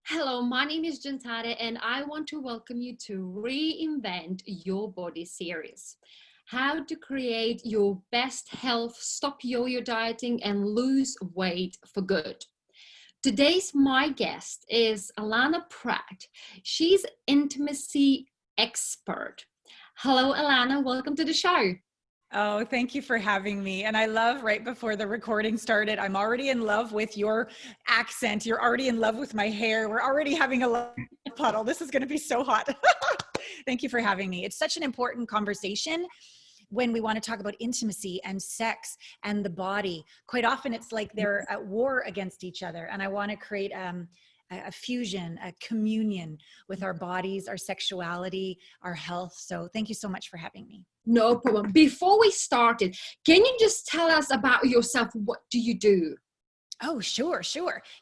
Hello, my name is Jantara, and I want to welcome you to Reinvent Your Body series. How to create your best health, stop yo-yo dieting, and lose weight for good. Today's my guest is Allana Pratt. She's intimacy expert. Hello, Allana. Welcome to the show. Oh, thank you for having me. And I love right before the recording started, I'm already in love with your accent. You're already in love with my hair. We're already having a love puddle. This is going to be so hot. Thank you for having me. It's such an important conversation when we want to talk about intimacy and sex and the body. Quite often it's like they're at war against each other. And I want to create a fusion, a communion with our bodies, our sexuality, our health. So thank you so much for having me. No problem. Before we started, can you just tell us about yourself? What do you do? Oh, sure.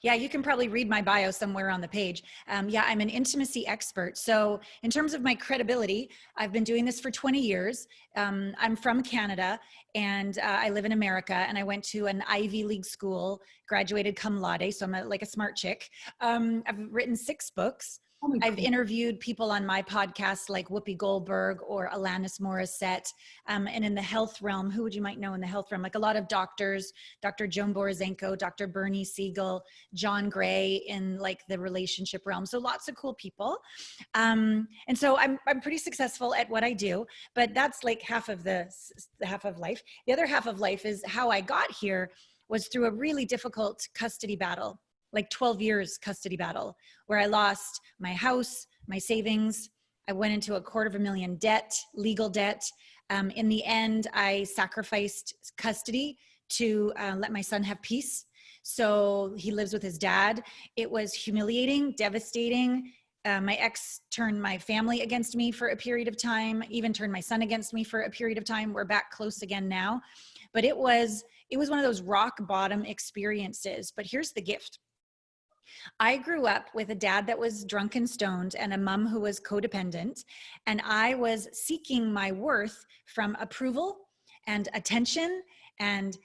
Yeah, you can probably read my bio somewhere on the page. Yeah, I'm an intimacy expert. So in terms of my credibility, I've been doing this for 20 years. I'm from Canada and I live in America, and I went to an Ivy League school, graduated cum laude. So I'm like a smart chick. I've written 6 books. Oh my I've God. interviewed people on my podcast like Whoopi Goldberg or Alanis Morissette. And in the health realm, who would you might know in the health realm? Like a lot of doctors, Dr. Joan Borizenko, Dr. Bernie Siegel, John Gray in like the relationship realm. So lots of cool people. And so I'm pretty successful at what I do, but that's like half of the half of life. The other half of life is how I got here was through a really difficult custody battle, like 12 years custody battle, where I lost my house, my savings. I went into $250,000 debt, legal debt. In the end, I sacrificed custody to let my son have peace. So he lives with his dad. It was humiliating, devastating. My ex turned my family against me for a period of time, even turned my son against me for a period of time. We're back close again now. But it was one of those rock bottom experiences. But here's the gift. I grew up with a dad that was drunk and stoned and a mom who was codependent. And I was seeking my worth from approval and attention and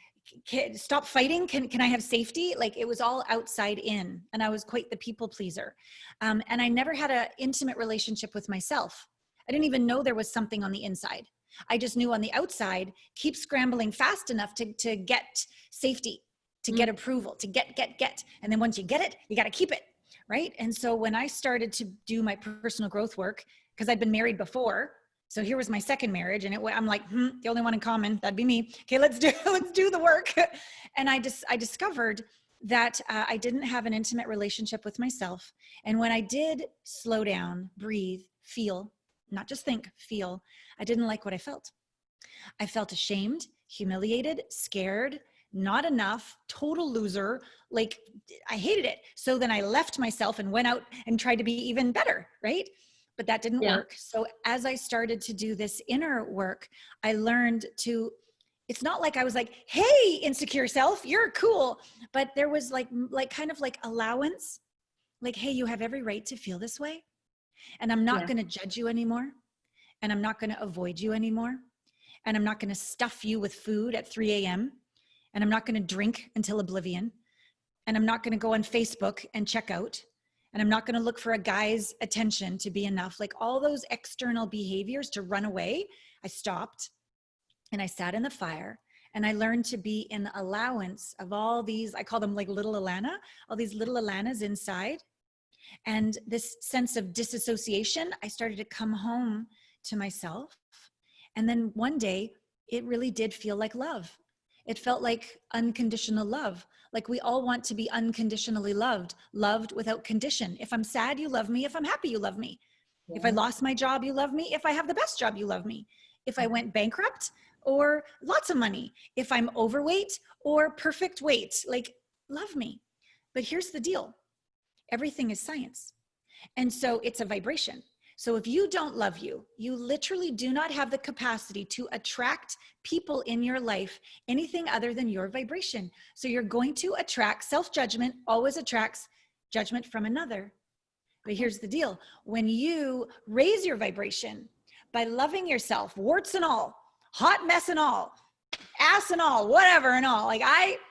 stop fighting. Can I have safety? Like it was all outside in. And I was quite the people pleaser. And I never had an intimate relationship with myself. I didn't even know there was something on the inside. I just knew on the outside, keep scrambling fast enough to get safety, to get approval, to get. And then once you get it, you got to keep it, right? And so when I started to do my personal growth work, because I'd been married before, so here was my second marriage, and I'm like, the only one in common, that'd be me. Okay, let's do the work. And I discovered that I didn't have an intimate relationship with myself. And when I did slow down, breathe, feel, not just think, feel, I didn't like what I felt. I felt ashamed, humiliated, scared, not enough, total loser. Like I hated it. So then I left myself and went out and tried to be even better, right? But that didn't work. So as I started to do this inner work, I learned to, it's not like I was like, hey, insecure self, you're cool. But there was like kind of like allowance, like, hey, you have every right to feel this way. And I'm not going to judge you anymore. And I'm not going to avoid you anymore. And I'm not going to stuff you with food at 3 a.m. And I'm not going to drink until oblivion. And I'm not going to go on Facebook and check out. And I'm not going to look for a guy's attention to be enough. Like all those external behaviors to run away, I stopped and I sat in the fire and I learned to be in allowance of all these, I call them like little Allana, all these little Allanas inside. And this sense of disassociation, I started to come home to myself. And then one day, it really did feel like love. It felt like unconditional love. Like we all want to be unconditionally loved without condition. If I'm sad, you love me. If I'm happy, you love me. If I lost my job, you love me. If I have the best job, you love me. If I went bankrupt or lots of money. If I'm overweight or perfect weight, like love me. But here's the deal. Everything is science. And so it's a vibration. So if you don't love you, you literally do not have the capacity to attract people in your life, anything other than your vibration. So you're going to attract, self-judgment always attracts judgment from another. But here's the deal. When you raise your vibration by loving yourself, warts and all, hot mess and all, ass and all, whatever and all, like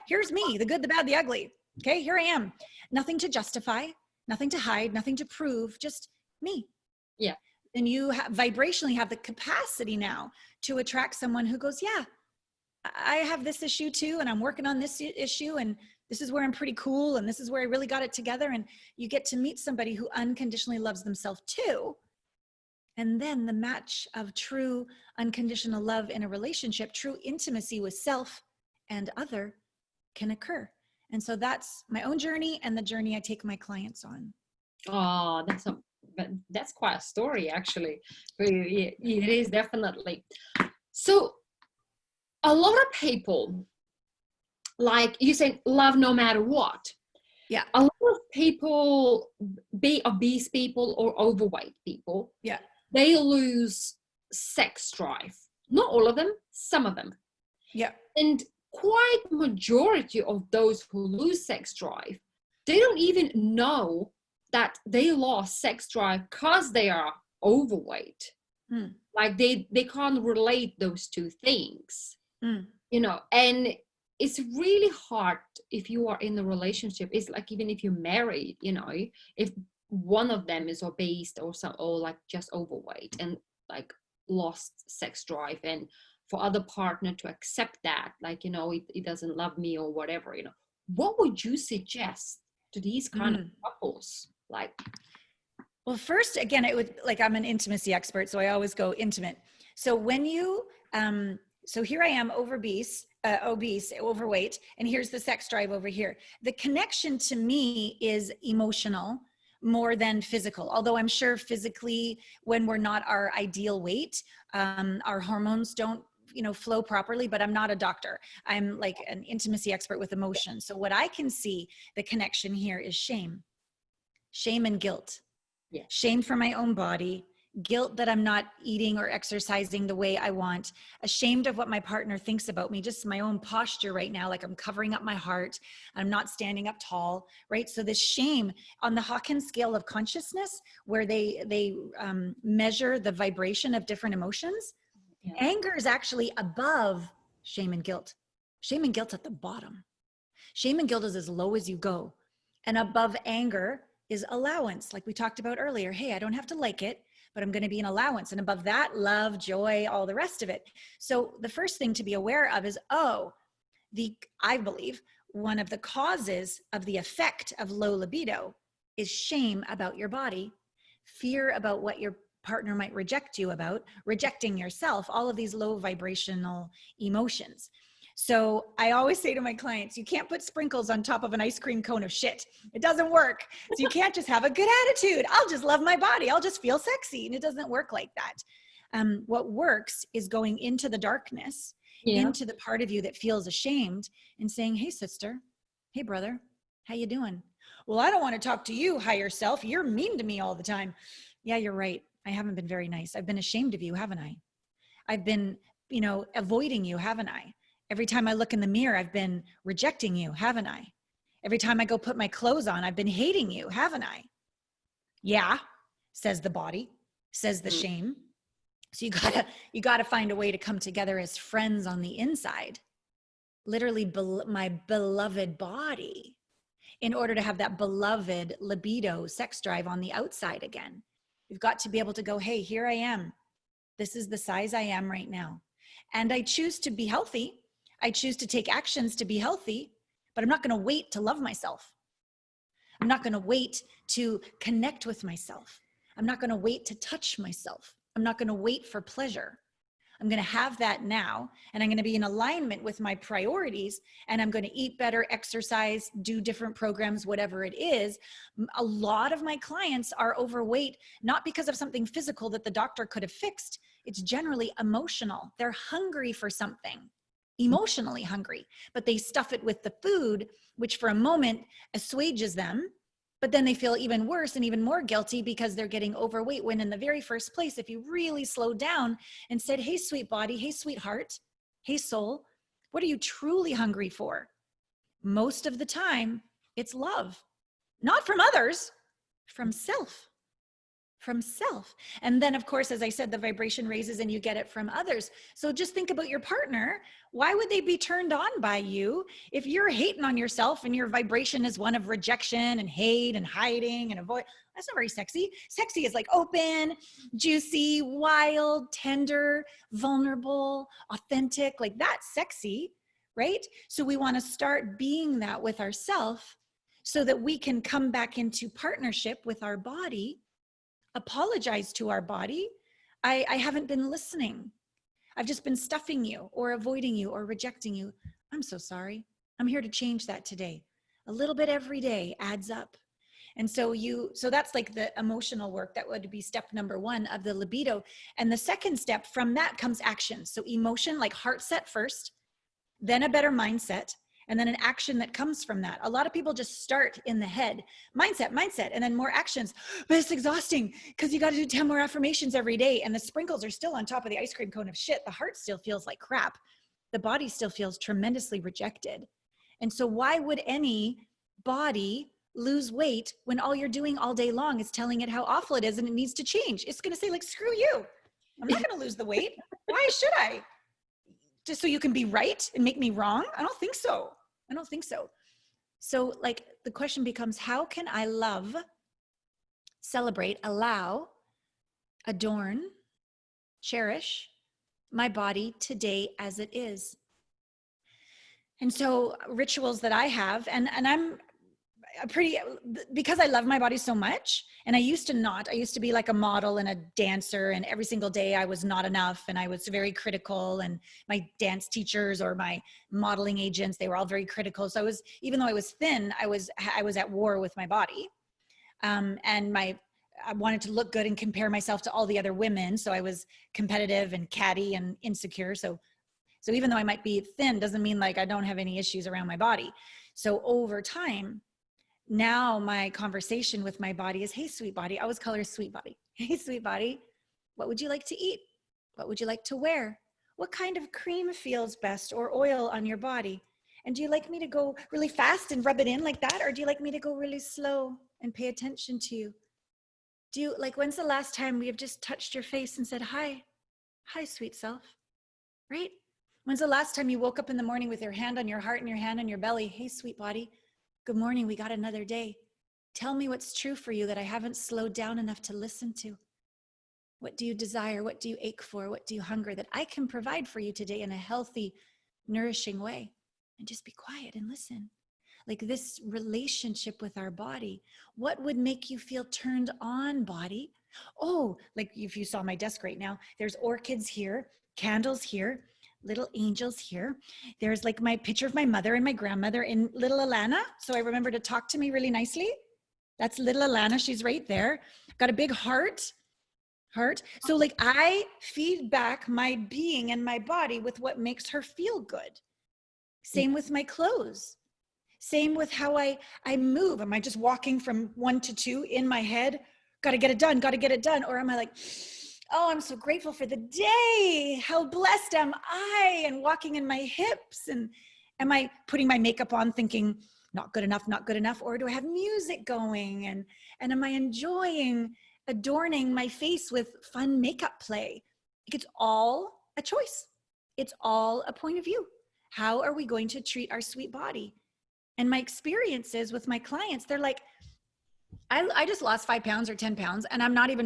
here's me, the good, the bad, the ugly. Okay, here I am. Nothing to justify, nothing to hide, nothing to prove, just me. Yeah. And you vibrationally have the capacity now to attract someone who goes, yeah, I have this issue too, and I'm working on this issue, and this is where I'm pretty cool, and this is where I really got it together. And you get to meet somebody who unconditionally loves themselves too. And then the match of true unconditional love in a relationship, true intimacy with self and other can occur. And so that's my own journey and the journey I take my clients on. Oh, that's quite a story, actually. It is definitely. So a lot of people, like you said, love no matter what. Yeah. A lot of people, be obese people or overweight people, Yeah. they lose sex drive. Not all of them, some of them. Yeah. And quite majority of those who lose sex drive, they don't even know that they lost sex drive because they are overweight. Like they can't relate those two things. You know, and it's really hard if you are in a relationship. It's like, even if you're married, you know, if one of them is obese or like just overweight and like lost sex drive, and for other partner to accept that, like, you know, it doesn't love me or whatever, you know, what would you suggest to these kind of couples? Like, well, first, again, it would, like, I'm an intimacy expert, so I always go intimate. So when you, so here I am, obese, overweight, and here's the sex drive over here. The connection to me is emotional more than physical. Although I'm sure physically, when we're not our ideal weight, our hormones don't, you know, flow properly, but I'm not a doctor. I'm like an intimacy expert with emotion. So what I can see, the connection here is shame and guilt. yeah, Shame for my own body, guilt that I'm not eating or exercising the way I want, ashamed of what my partner thinks about me, just my own posture right now, like I'm covering up my heart, I'm not standing up tall, right? So this shame on the Hawkins scale of consciousness, where they measure the vibration of different emotions, anger is actually above shame and guilt. Shame and guilt's at the bottom. Shame and guilt is as low as you go. And above anger is allowance, like we talked about earlier. Hey, I don't have to like it, but I'm going to be an allowance. And above that, love, joy, all the rest of it. So the first thing to be aware of is, I believe one of the causes of the effect of low libido is shame about your body, fear about what your partner might reject you about, rejecting yourself, all of these low vibrational emotions. So I always say to my clients, you can't put sprinkles on top of an ice cream cone of shit. It doesn't work. So you can't just have a good attitude. I'll just love my body. I'll just feel sexy. And it doesn't work like that. What works is going into the darkness, into the part of you that feels ashamed, and saying, hey, sister, hey, brother, how you doing? Well, I don't want to talk to you, higher self. You're mean to me all the time. Yeah, you're right. I haven't been very nice. I've been ashamed of you, haven't I? I've been, avoiding you, haven't I? Every time I look in the mirror, I've been rejecting you, haven't I? Every time I go put my clothes on, I've been hating you, haven't I? Yeah, says the body, says the shame. So you gotta find a way to come together as friends on the inside, literally my beloved body, in order to have that beloved libido sex drive on the outside again. You've got to be able to go, hey, here I am. This is the size I am right now. And I choose to be healthy. I choose to take actions to be healthy, but I'm not going to wait to love myself. I'm not going to wait to connect with myself. I'm not going to wait to touch myself. I'm not going to wait for pleasure. I'm going to have that now, and I'm going to be in alignment with my priorities, and I'm going to eat better, exercise, do different programs, whatever it is. A lot of my clients are overweight, not because of something physical that the doctor could have fixed. It's generally emotional. They're hungry for something, emotionally hungry, but they stuff it with the food, which for a moment assuages them. But then they feel even worse and even more guilty because they're getting overweight, when in the very first place, if you really slowed down and said, hey, sweet body, hey, sweetheart, hey, soul, what are you truly hungry for? Most of the time, it's love, not from others, from self, from self. And then, of course, as I said, the vibration raises and you get it from others. So just think about your partner. Why would they be turned on by you if you're hating on yourself and your vibration is one of rejection and hate and hiding and avoid? That's not very sexy. Sexy is like open, juicy, wild, tender, vulnerable, authentic. Like that's sexy, right? So we want to start being that with ourselves so that we can come back into partnership with our body, apologize to our body. I haven't been listening. I've just been stuffing you or avoiding you or rejecting you. I'm so sorry. I'm here to change that today. A little bit every day adds up. And so that's like the emotional work. That would be step number 1 of the libido. And the second step from that comes action. So emotion, like heart set first, then a better mindset, and then an action that comes from that. A lot of people just start in the head, mindset, and then more actions. But it's exhausting because you got to do 10 more affirmations every day. And the sprinkles are still on top of the ice cream cone of shit. The heart still feels like crap. The body still feels tremendously rejected. And so why would any body lose weight when all you're doing all day long is telling it how awful it is and it needs to change? It's going to say like, screw you. I'm not going to lose the weight. Why should I? Just so you can be right and make me wrong? I don't think so. So like the question becomes, how can I love, celebrate, allow, adorn, cherish my body today as it is? And so rituals that I have, and I'm because I love my body so much, and I used to be like a model and a dancer, and every single day I was not enough and I was very critical, and my dance teachers or my modeling agents, they were all very critical. So even though I was thin, I was at war with my body. And I wanted to look good and compare myself to all the other women. So I was competitive and catty and insecure. So even though I might be thin, doesn't mean like I don't have any issues around my body. So over time, now my conversation with my body is, hey, sweet body. I always call her sweet body. Hey, sweet body, what would you like to eat? What would you like to wear? What kind of cream feels best or oil on your body? And do you like me to go really fast and rub it in like that? Or do you like me to go really slow and pay attention to you? When's the last time we have just touched your face and said, hi, sweet self, right? When's the last time you woke up in the morning with your hand on your heart and your hand on your belly? Hey, sweet body. Good morning, we got another day. Tell me what's true for you that I haven't slowed down enough to listen to. What do you desire? What do you ache for? What do you hunger that I can provide for you today in a healthy, nourishing way? And just be quiet and listen. Like this relationship with our body. What would make you feel turned on, body? Oh, like if you saw my desk right now, there's orchids here, candles here, little angels here. There's like my picture of my mother and my grandmother in little Allana. So I remember to talk to me really nicely. That's little Allana. She's right there. Got a big heart. So like I feed back my being and my body with what makes her feel good. Same with my clothes. Same with how I move. Am I just walking from 1 to 2 in my head? Got to get it done. Or am I like, oh, I'm so grateful for the day. How blessed am I? And walking in my hips. And am I putting my makeup on thinking, not good enough? Or do I have music going? And am I enjoying adorning my face with fun makeup play? It's all a choice. It's all a point of view. How are we going to treat our sweet body? And my experiences with my clients, they're like, I just lost 5 pounds or 10 pounds, and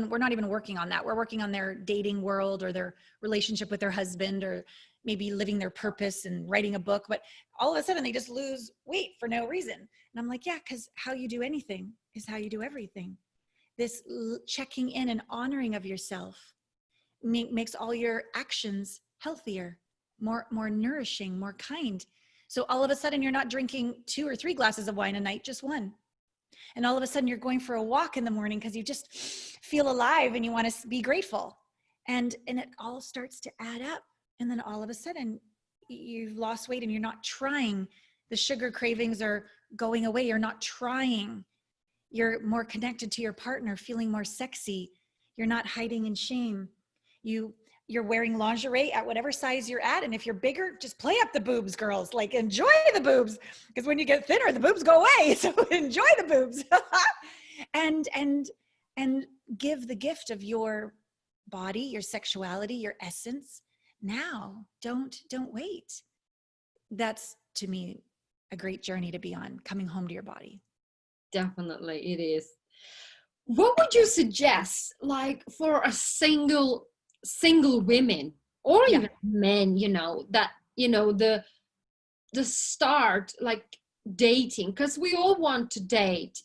we're not even working on that. We're working on their dating world or their relationship with their husband, or maybe living their purpose and writing a book. But all of a sudden they just lose weight for no reason. And I'm like, yeah, because how you do anything is how you do everything. This checking in and honoring of yourself makes all your actions healthier, more nourishing, more kind. So all of a sudden you're not drinking 2 or 3 glasses of wine a night, just 1. And all of a sudden you're going for a walk in the morning because you just feel alive and you want to be grateful. And it all starts to add up. And then all of a sudden you've lost weight and you're not trying. The sugar cravings are going away. You're not trying. You're more connected to your partner, feeling more sexy. You're not hiding in shame. You're wearing lingerie at whatever size you're at. And if you're bigger, just play up the boobs, girls. Like, enjoy the boobs. Because when you get thinner, the boobs go away. So enjoy the boobs. and give the gift of your body, your sexuality, your essence now. Don't wait. That's, to me, a great journey to be on, coming home to your body. Definitely it is. What would you suggest, like, for a single women or Yeah. even men, that, the start, like, dating, because we all want to date,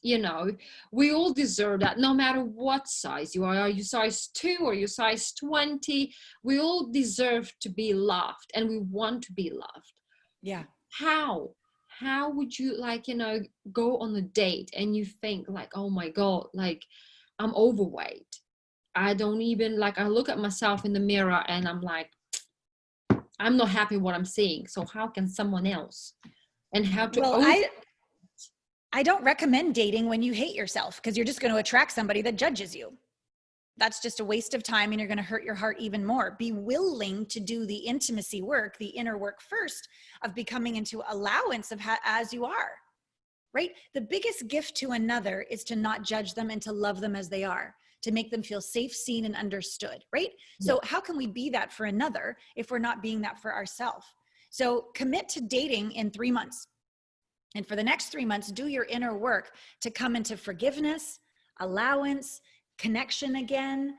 we all deserve that, no matter what size you are you size 2 or you size 20, we all deserve to be loved, and we want to be loved. Yeah. How would you, like, go on a date and you think, like, oh my god, like, I'm overweight, I don't even, like, I look at myself in the mirror and I'm like, I'm not happy what I'm seeing, so how can someone else, and how to Well, I don't recommend dating when you hate yourself, because you're just going to attract somebody that judges you. That's just a waste of time, and you're going to hurt your heart even more. Be willing to do the intimacy work, the inner work first, of becoming into allowance of as you are, right? The biggest gift to another is to not judge them and to love them as they are, to make them feel safe, seen, and understood, right? So how can we be that for another if we're not being that for ourselves? So commit to dating in 3 months. And for the next 3 months, do your inner work to come into forgiveness, allowance, connection again,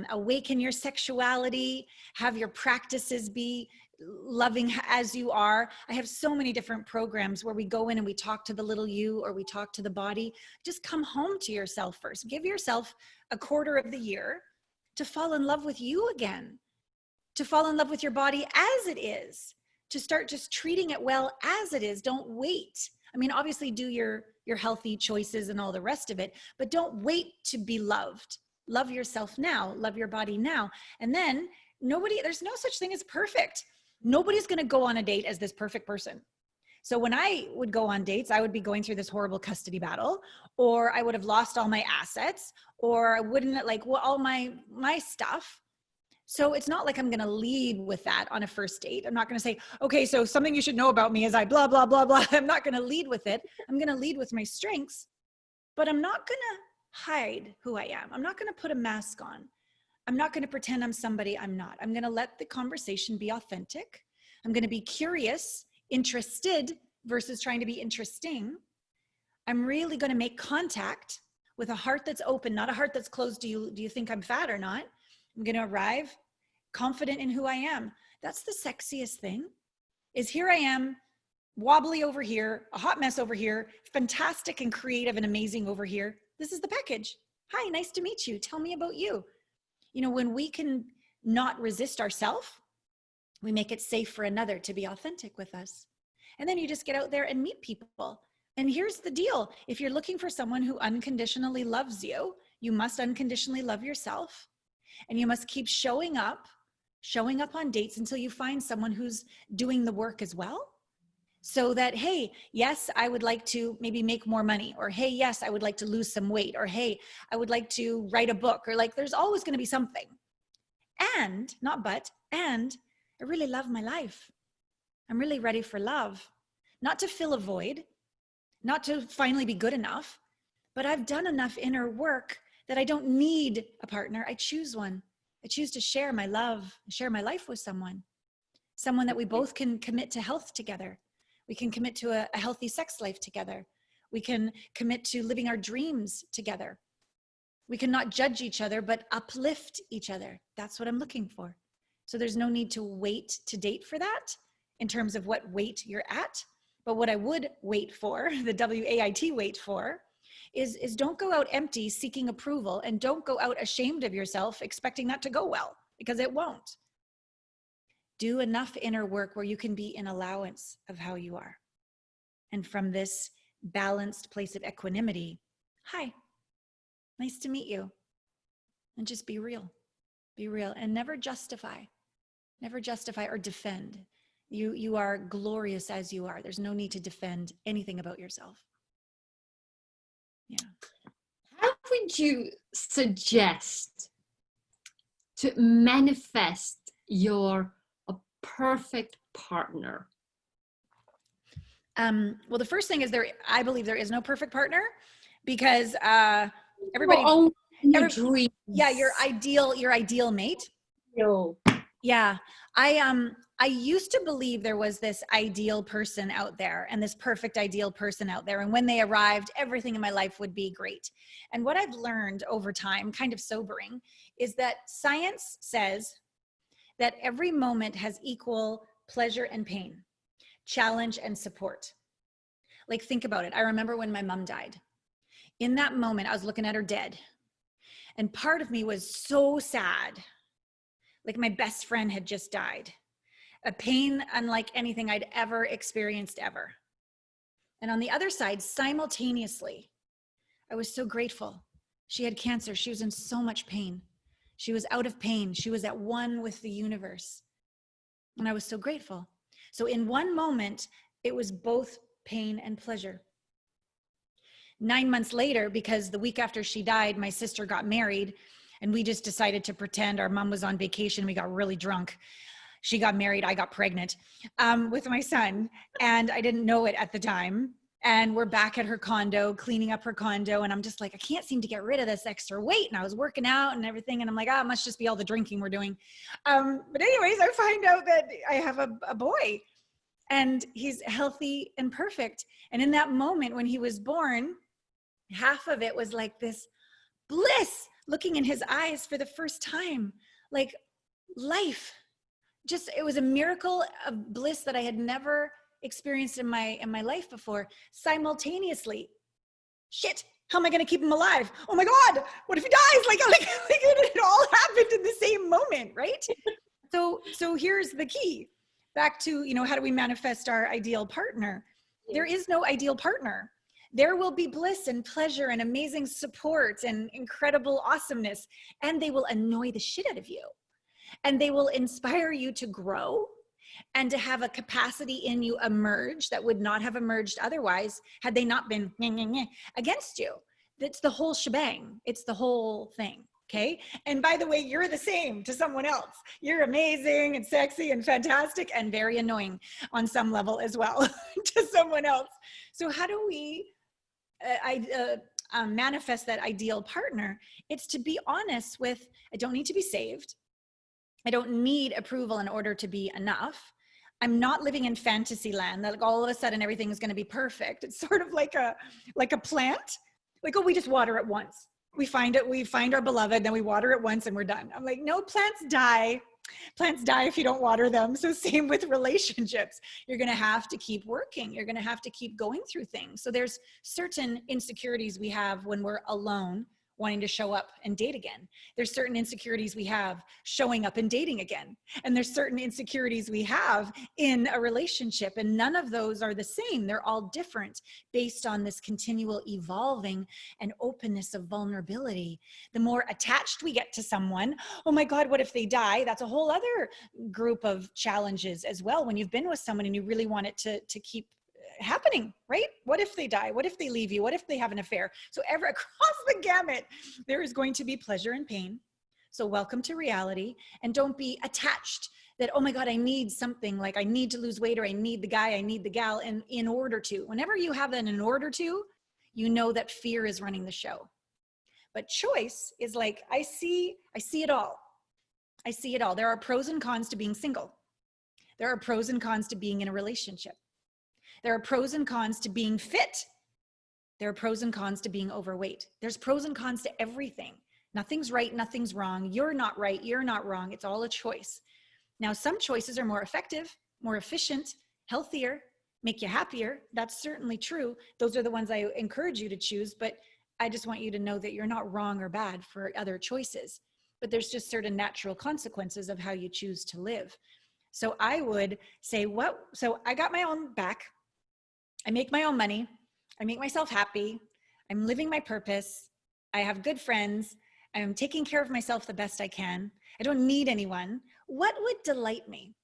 awaken your sexuality, have your practices be loving as you are. I have so many different programs where we go in and we talk to the little you, or we talk to the body. Just come home to yourself first. Give yourself a quarter of the year to fall in love with you again, to fall in love with your body as it is, to start just treating it well as it is. Don't wait. I mean, obviously do your healthy choices and all the rest of it, but don't wait to be loved. Love yourself now, love your body now. And then there's no such thing as perfect. Nobody's going to go on a date as this perfect person. So when I would go on dates, I would be going through this horrible custody battle, or I would have lost all my assets, or I wouldn't, like, all my stuff. So it's not like I'm going to lead with that on a first date. I'm not going to say, okay, so something you should know about me is I blah, blah, blah, blah. I'm not going to lead with it. I'm going to lead with my strengths, but I'm not going to hide who I am. I'm not going to put a mask on. I'm not going to pretend I'm somebody I'm not. I'm going to let the conversation be authentic. I'm going to be curious, interested versus trying to be interesting. I'm really going to make contact with a heart that's open, not a heart that's closed. Do you think I'm fat or not? I'm going to arrive confident in who I am. That's the sexiest thing, is here I am, wobbly over here, a hot mess over here, fantastic and creative and amazing over here. This is the package. Hi, nice to meet you. Tell me about you. When we can not resist ourselves, we make it safe for another to be authentic with us. And then you just get out there and meet people. And here's the deal. If you're looking for someone who unconditionally loves you, you must unconditionally love yourself. And you must keep showing up on dates until you find someone who's doing the work as well. So that, hey, yes, I would like to maybe make more money, or hey, yes, I would like to lose some weight, or hey, I would like to write a book, or like, there's always going to be something. And I really love my life. I'm really ready for love, not to fill a void, not to finally be good enough, but I've done enough inner work that I don't need a partner. I choose one. I choose to share my love, share my life with someone that we both can commit to health together. We can commit to a healthy sex life together. We can commit to living our dreams together. We can not judge each other, but uplift each other. That's what I'm looking for. So there's no need to wait to date for that in terms of what weight you're at. But what I would wait for, the WAIT wait for, is don't go out empty seeking approval, and don't go out ashamed of yourself expecting that to go well, because it won't. Do enough inner work where you can be in allowance of how you are. And from this balanced place of equanimity, hi, nice to meet you. And just be real, and never justify or defend. You are glorious as you are. There's no need to defend anything about yourself. Yeah. How would you suggest to manifest your perfect partner? Well, the first thing is I believe there is no perfect partner, because everybody. Well, your dreams. Yeah, your ideal mate. No. Yeah. I used to believe there was this ideal person out there and this perfect ideal person out there. And when they arrived, everything in my life would be great. And what I've learned over time, kind of sobering, is that science says that every moment has equal pleasure and pain, challenge and support. Like, think about it. I remember when my mom died. In that moment, I was looking at her dead. And part of me was so sad. Like my best friend had just died. A pain unlike anything I'd ever experienced ever. And on the other side, simultaneously, I was so grateful. She had cancer. She was in so much pain. She was out of pain. She was at one with the universe. And I was so grateful. So in one moment, it was both pain and pleasure. 9 months later, because the week after she died, my sister got married, and we just decided to pretend our mom was on vacation. We got really drunk. She got married. I got pregnant with my son, and I didn't know it at the time. And we're back at her condo, cleaning up her condo. And I'm just like, I can't seem to get rid of this extra weight. And I was working out and everything. And I'm like, it must just be all the drinking we're doing. But anyways, I find out that I have a boy, and he's healthy and perfect. And in that moment when he was born, half of it was like this bliss, looking in his eyes for the first time, like life. Just, it was a miracle of bliss that I had never experienced in my life before. Simultaneously, shit, how am I going to keep him alive? Oh my God, what if he dies? Like it all happened in the same moment, right? So here's the key. Back to, how do we manifest our ideal partner? There is no ideal partner. There will be bliss and pleasure and amazing support and incredible awesomeness, and they will annoy the shit out of you. And they will inspire you to grow and to have a capacity in you emerge that would not have emerged otherwise had they not been against you. It's the whole shebang. It's the whole thing. Okay. And by the way, you're the same to someone else. You're amazing and sexy and fantastic and very annoying on some level as well to someone else. So how do we manifest that ideal partner? It's to be honest with, I don't need to be saved. I don't need approval in order to be enough. I'm not living in fantasy land that like all of a sudden everything is going to be perfect. It's sort of like a plant. Like, oh, we just water it once. We find our beloved, then we water it once and we're done. I'm like, no, plants die. Plants die if you don't water them. So same with relationships. You're going to have to keep working. You're going to have to keep going through things. So there's certain insecurities we have when we're alone, wanting to show up and date again. There's certain insecurities we have showing up and dating again. And there's certain insecurities we have in a relationship, and none of those are the same. They're all different based on this continual evolving and openness of vulnerability. The more attached we get to someone, oh my God, what if they die? That's a whole other group of challenges as well. When you've been with someone and you really want it to keep happening, right? What if they die? What if they leave you? What if they have an affair? So across the gamut, there is going to be pleasure and pain. So welcome to reality, and don't be attached that, oh my God, I need something, like I need to lose weight, or I need the guy, I need the gal in order to. Whenever you have an in order to, you know that fear is running the show. But choice is like, I see it all. I see it all. There are pros and cons to being single. There are pros and cons to being in a relationship. There are pros and cons to being fit. There are pros and cons to being overweight. There's pros and cons to everything. Nothing's right, nothing's wrong. You're not right, you're not wrong. It's all a choice. Now, some choices are more effective, more efficient, healthier, make you happier. That's certainly true. Those are the ones I encourage you to choose, but I just want you to know that you're not wrong or bad for other choices. But there's just certain natural consequences of how you choose to live. So I would say, so I got my own back. I make my own money. I make myself happy. I'm living my purpose. I have good friends. I'm taking care of myself the best I can. I don't need anyone. What would delight me?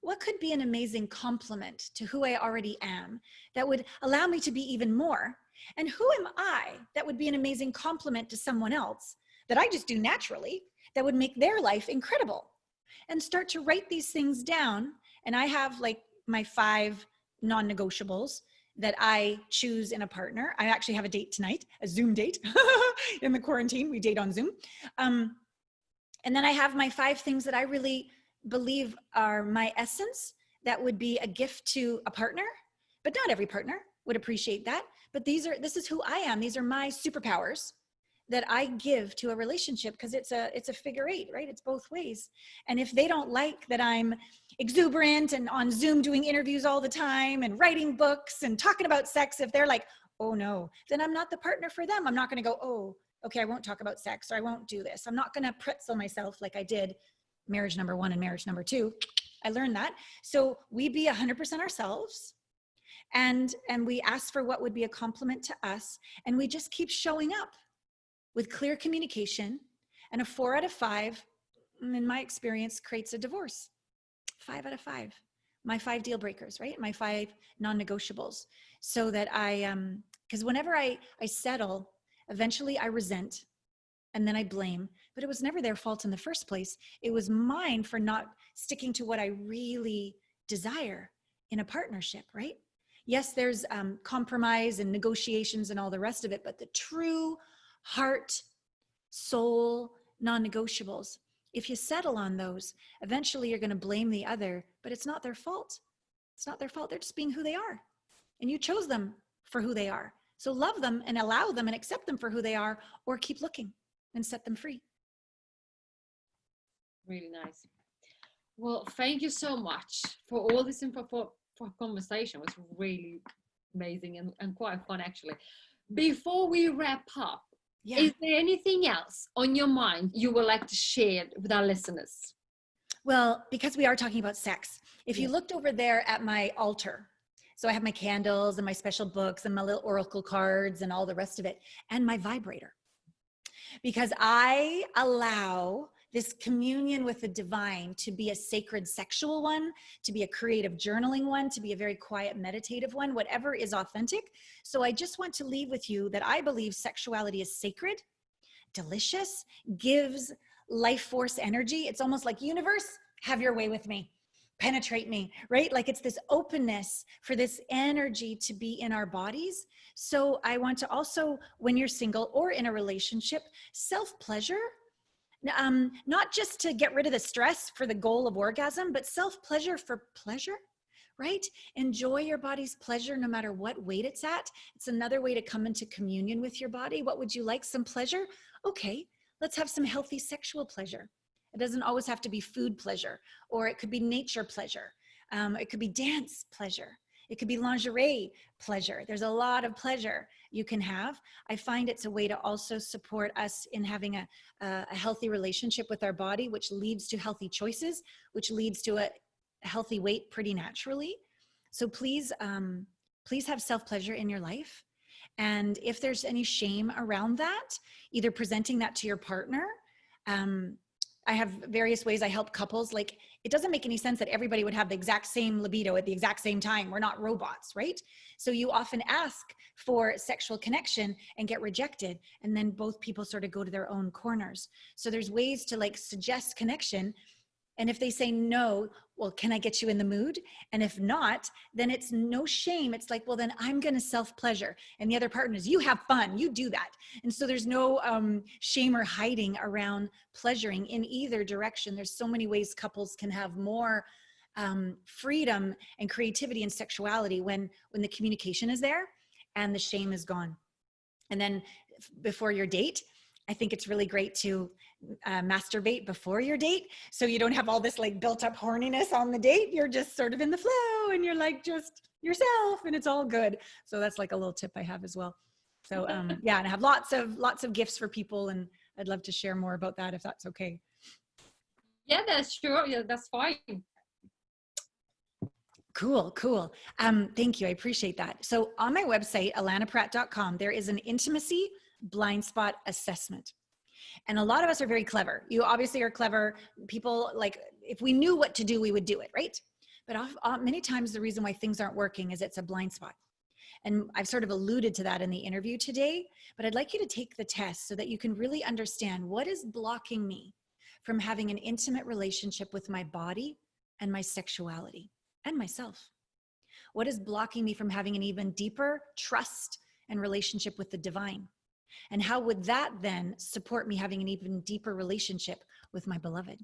What could be an amazing compliment to who I already am that would allow me to be even more? And who am I that would be an amazing compliment to someone else that I just do naturally that would make their life incredible? And start to write these things down. And I have like my 5 non-negotiables. that I choose in a partner. I actually have a date tonight, a Zoom date in the quarantine. We date on Zoom. And then I have my 5 things that I really believe are my essence that would be a gift to a partner, but not every partner would appreciate that. But this is who I am. These are my superpowers that I give to a relationship, because it's a figure 8, right? It's both ways. And if they don't like that I'm exuberant and on Zoom doing interviews all the time and writing books and talking about sex, if they're like, oh no, then I'm not the partner for them. I'm not going to go, oh, okay, I won't talk about sex, or I won't do this. I'm not going to pretzel myself like I did marriage number 1 and marriage number 2. I learned that. So we be 100% ourselves, and we ask for what would be a compliment to us. And we just keep showing up with clear communication. And a 4 out of 5, in my experience, creates a divorce. 5 out of 5. My 5 deal breakers, right? My 5 non-negotiables. So that because whenever I settle, eventually I resent, and then I blame, but it was never their fault in the first place. It was mine for not sticking to what I really desire in a partnership, right? Yes, there's compromise and negotiations and all the rest of it, but the true heart, soul, non-negotiables, if you settle on those, eventually you're going to blame the other, but it's not their fault. It's not their fault. They're just being who they are. And you chose them for who they are. So love them and allow them and accept them for who they are, or keep looking and set them free. Really nice. Well, thank you so much for all this info, for conversation. It was really amazing and quite fun, actually. Before we wrap up, is there anything else on your mind you would like to share with our listeners? Well, because we are talking about sex, if you looked over there at my altar, so I have my candles and my special books and my little oracle cards and all the rest of it, and my vibrator, because I allow this communion with the divine to be a sacred sexual one, to be a creative journaling one, to be a very quiet meditative one, whatever is authentic. So I just want to leave with you that I believe sexuality is sacred, delicious, gives life force energy. It's almost like, universe, have your way with me, penetrate me, right? Like it's this openness for this energy to be in our bodies. So I want to also, when you're single or in a relationship, self-pleasure, not just to get rid of the stress for the goal of orgasm, but self-pleasure for pleasure, right? Enjoy your body's pleasure no matter what weight it's at. It's another way to come into communion with your body. What would you like? Some pleasure? Okay, let's have some healthy sexual pleasure. It doesn't always have to be food pleasure, or it could be nature pleasure. It could be dance pleasure. It could be lingerie pleasure. There's a lot of pleasure you can have. I find it's a way to also support us in having a healthy relationship with our body, which leads to healthy choices, which leads to a healthy weight pretty naturally. So please have self-pleasure in your life. And if there's any shame around that, either presenting that to your partner, I have various ways I help couples. Like, it doesn't make any sense that everybody would have the exact same libido at the exact same time. We're not robots, right? So you often ask for sexual connection and get rejected. And then both people sort of go to their own corners. So there's ways to like suggest connection. And if they say no, well, can I get you in the mood? And if not, then it's no shame. It's like, well, then I'm going to self-pleasure. And the other partner is, you have fun, you do that. And so there's no shame or hiding around pleasuring in either direction. There's so many ways couples can have more freedom and creativity and sexuality when the communication is there and the shame is gone. And then before your date, I think it's really great to masturbate before your date, so you don't have all this like built up horniness on the date. You're just sort of in the flow and you're like just yourself and it's all good. So that's like a little tip I have as well. So yeah, and I have lots of gifts for people, and I'd love to share more about that if that's okay. Yeah, that's sure. Yeah, that's fine. Cool. Thank you. I appreciate that. So on my website, allanapratt.com, there is an intimacy blind spot assessment. And a lot of us are very clever. You obviously are clever. People, like, if we knew what to do, we would do it, right? But many times the reason why things aren't working is it's a blind spot. And I've sort of alluded to that in the interview today, but I'd like you to take the test so that you can really understand what is blocking me from having an intimate relationship with my body and my sexuality and myself. What is blocking me from having an even deeper trust and relationship with the divine? And how would that then support me having an even deeper relationship with my beloved?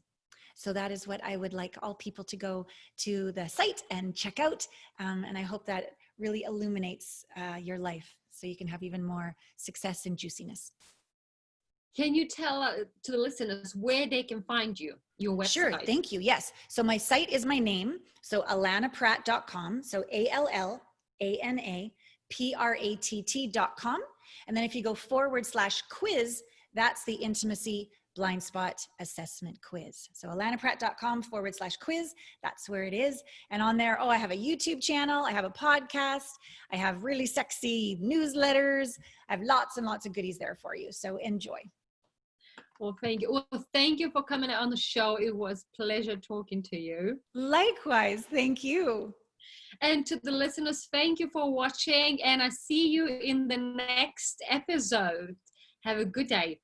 So that is what I would like all people to go to the site and check out. And I hope that really illuminates your life so you can have even more success and juiciness. Can you tell to the listeners where they can find you, your website? Sure, thank you. Yes. So my site is my name. So allanapratt.com. So ALLANAPRATT.com. And then if you go /quiz, that's the intimacy blind spot assessment quiz. So allanapratt.com /quiz. That's where it is. And on there, I have a YouTube channel. I have a podcast. I have really sexy newsletters. I have lots and lots of goodies there for you. So enjoy. Well, thank you. Well, thank you for coming on the show. It was a pleasure talking to you. Likewise. Thank you. And to the listeners, thank you for watching. And I see you in the next episode. Have a good day.